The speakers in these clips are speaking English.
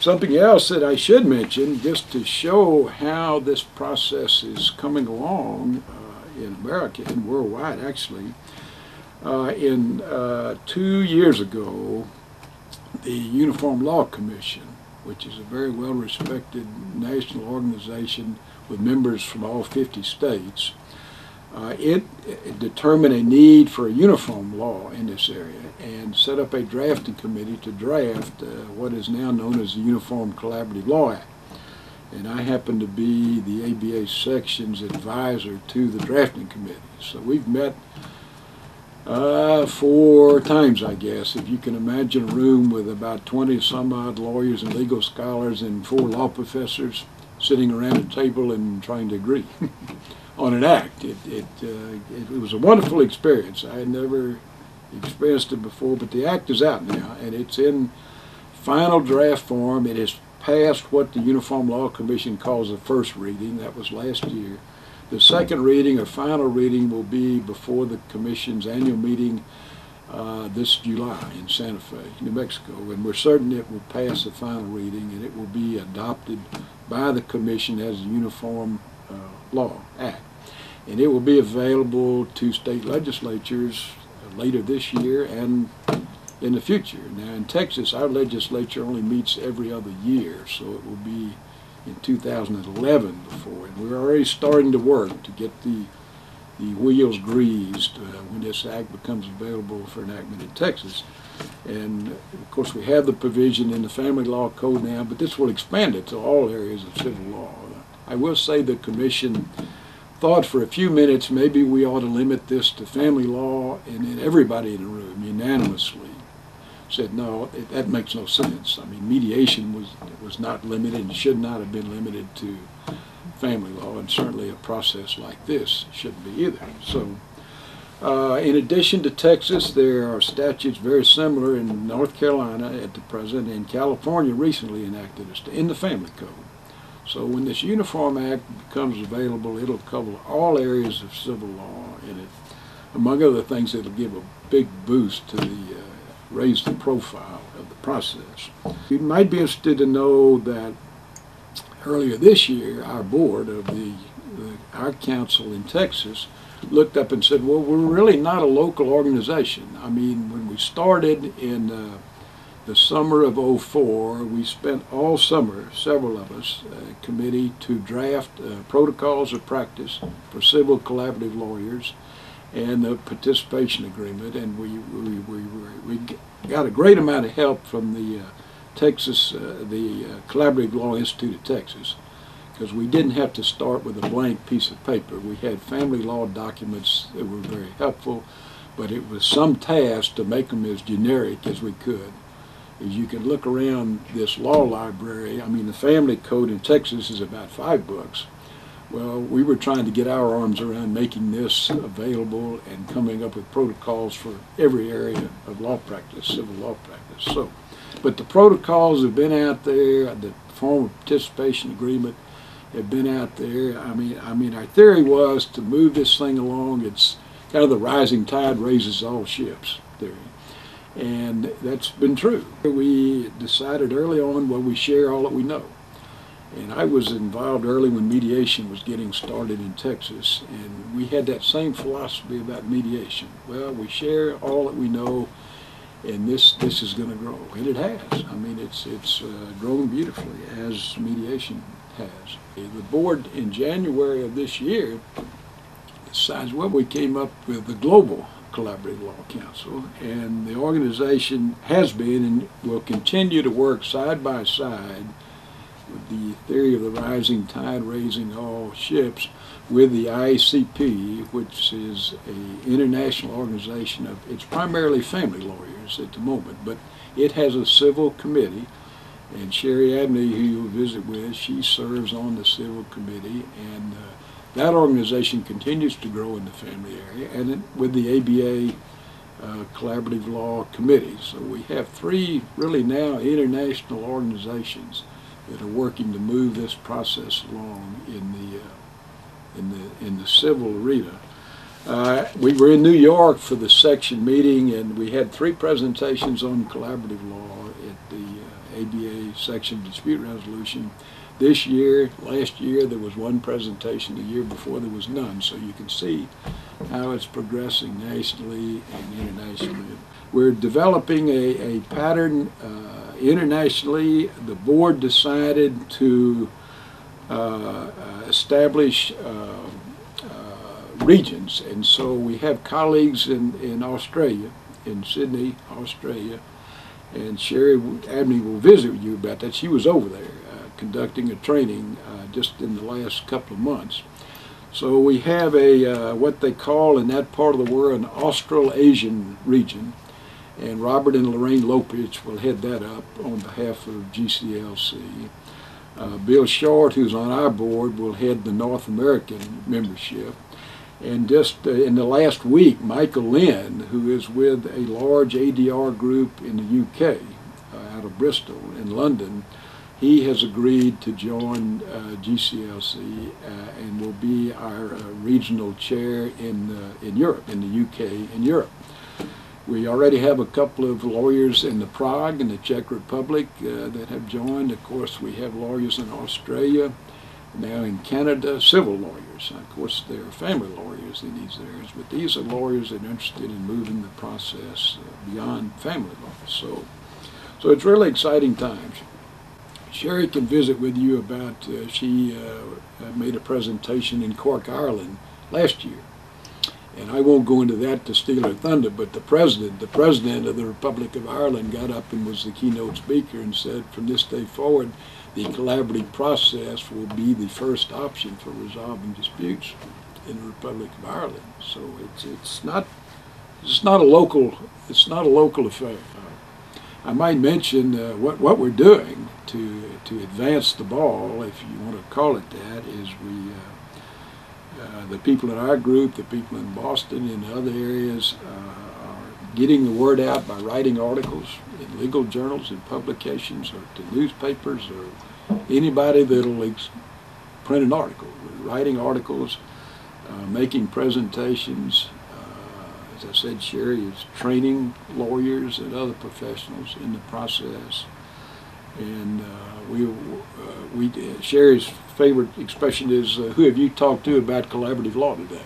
Something else that I should mention, just to show how this process is coming along in America and worldwide actually, 2 years ago, the Uniform Law Commission, which is a very well-respected national organization with members from all 50 states, it determined a need for a uniform law in this area and set up a drafting committee to draft what is now known as the Uniform Collaborative Law Act. And I happen to be the ABA section's advisor to the drafting committee. So we've met 4 times, I guess. If you can imagine a room with about 20 some odd lawyers and legal scholars and 4 law professors sitting around a table and trying to agree on an act. It was a wonderful experience. I had never experienced it before, but the act is out now, and it's in final draft form. It has passed what the Uniform Law Commission calls a first reading. That was last year. The second reading, or final reading, will be before the Commission's annual meeting this July in Santa Fe, New Mexico, and we're certain it will pass the final reading and it will be adopted by the Commission as a Uniform Law Act. And it will be available to state legislatures later this year and in the future. Now in Texas, our legislature only meets every other year, so it will be in 2011 before, and we're already starting to work to get the wheels greased when this act becomes available for enactment in Texas. And of course we have the provision in the Family Law Code now, but this will expand it to all areas of civil law. I will say the Commission thought for a few minutes maybe we ought to limit this to family law, and then everybody in the room unanimously said no, that makes no sense. I mean, mediation was not limited and should not have been limited to family law, and certainly a process like this shouldn't be either. So in addition to Texas, there are statutes very similar in North Carolina at the present, and California recently enacted in the Family Code. So when this Uniform Act becomes available, it'll cover all areas of civil law, and it, among other things, it'll give a big boost to raise the profile of the process. You might be interested to know that earlier this year, our board of our council in Texas looked up and said, well, we're really not a local organization. I mean, when we started in the summer of '04, we spent all summer, several of us, a committee to draft protocols of practice for civil collaborative lawyers and the participation agreement, and we got a great amount of help from the Collaborative Law Institute of Texas, because we didn't have to start with a blank piece of paper. We had family law documents that were very helpful, but it was some task to make them as generic as we could. As you can look around this law library, I mean, the Family Code in Texas is about 5 books. Well, we were trying to get our arms around making this available and coming up with protocols for every area of law practice, civil law practice. So, but the protocols have been out there, the form of participation agreement have been out there. I mean, our theory was to move this thing along. It's kind of the rising tide raises all ships theory. And that's been true. We decided early on, well, we share all that we know. And I was involved early when mediation was getting started in Texas, and we had that same philosophy about mediation. Well, we share all that we know, and this is going to grow, and it has. I mean, it's grown beautifully as mediation has. The board in January of this year decides, well, we came up with the Global Collaborative Law Council, and the organization has been and will continue to work side by side with the theory of the rising tide raising all ships with the IACP, which is an international organization of, it's primarily family lawyers at the moment, but it has a civil committee, and Sherry Abney, who you'll visit with, she serves on the civil committee, and that organization continues to grow in the family area, and with the ABA Collaborative Law Committee. So we have 3 really now international organizations that are working to move this process along in the civil arena. We were in New York for the section meeting, and we had 3 presentations on collaborative law ABA section dispute resolution. This year, last year, there was one presentation. The year before, there was none. So you can see how it's progressing nationally and internationally. We're developing a pattern internationally. The board decided to establish regions, and so we have colleagues in Australia, in Sydney, Australia, and Sherry Abney will visit you about that. She was over there conducting a training just in the last couple of months. So we have a what they call in that part of the world an Australasian region, and Robert and Lorraine Lopich will head that up on behalf of GCLC. Bill Short, who's on our board, will head the North American membership. And just in the last week, Michael Lynn, who is with a large ADR group in the UK, out of Bristol in London, he has agreed to join GCLC and will be our regional chair in Europe, in the UK and Europe. We already have a couple of lawyers in the Prague in the Czech Republic that have joined. Of course, we have lawyers in Australia, now in Canada, civil lawyers. Of course, there are family lawyers in these areas, but these are lawyers that are interested in moving the process beyond family law. So it's really exciting times. Sherry can visit with you about, she made a presentation in Cork, Ireland last year. And I won't go into that to steal her thunder, but the president of the Republic of Ireland got up and was the keynote speaker and said, from this day forward, the collaborative process will be the first option for resolving disputes in the Republic of Ireland. So it's not a local affair. I might mention what we're doing to advance the ball, if you want to call it that, is the people in our group, the people in Boston and other areas are getting the word out by writing articles in legal journals and publications, or to newspapers, or anybody that'll print an article. We're writing articles, making presentations. As I said, Sherry is training lawyers and other professionals in the process. And Sherry's favorite expression is, who have you talked to about collaborative law today?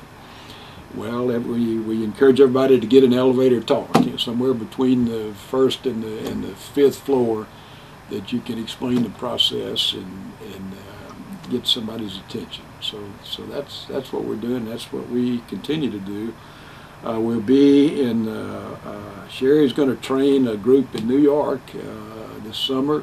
Well, we encourage everybody to get an elevator talk, somewhere between the first and the fifth floor, that you can explain the process and get somebody's attention. So that's what we're doing. That's what we continue to do. We'll be in, Sherry's going to train a group in New York this summer.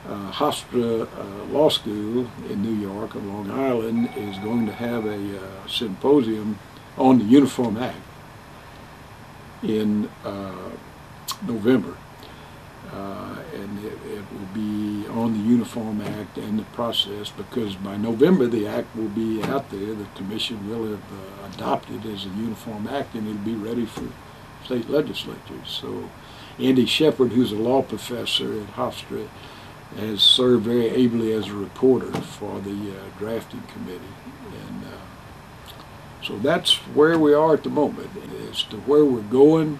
Hofstra Law School in New York on Long Island is going to have a symposium on the Uniform Act in November. And it will be on the Uniform Act and the process, because by November the act will be out there. The Commission will have adopted as a Uniform Act, and it'll be ready for state legislatures. So Andy Shepard, who's a law professor at Hofstra, has served very ably as a reporter for the drafting committee. And so that's where we are at the moment. As to where we're going,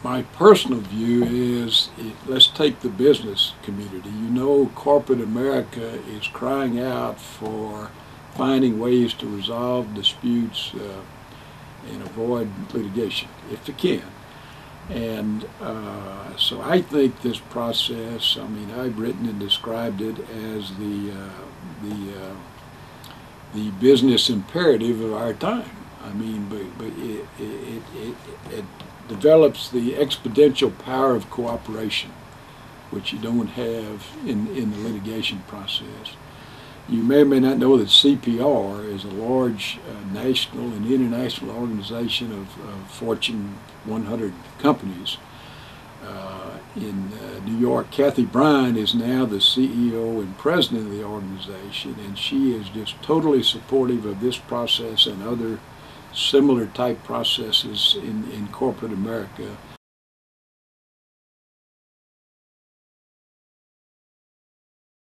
my personal view is, let's take the business community. You know, corporate America is crying out for finding ways to resolve disputes and avoid litigation, if they can. And so I think this process, I mean, I've written and described it as the business imperative of our time. I mean, but it develops the exponential power of cooperation, which you don't have in the litigation process. You may or may not know that CPR is a large national and international organization of Fortune 100 companies. In New York, Kathy Bryan is now the CEO and president of the organization, and she is just totally supportive of this process and other similar type processes in corporate America.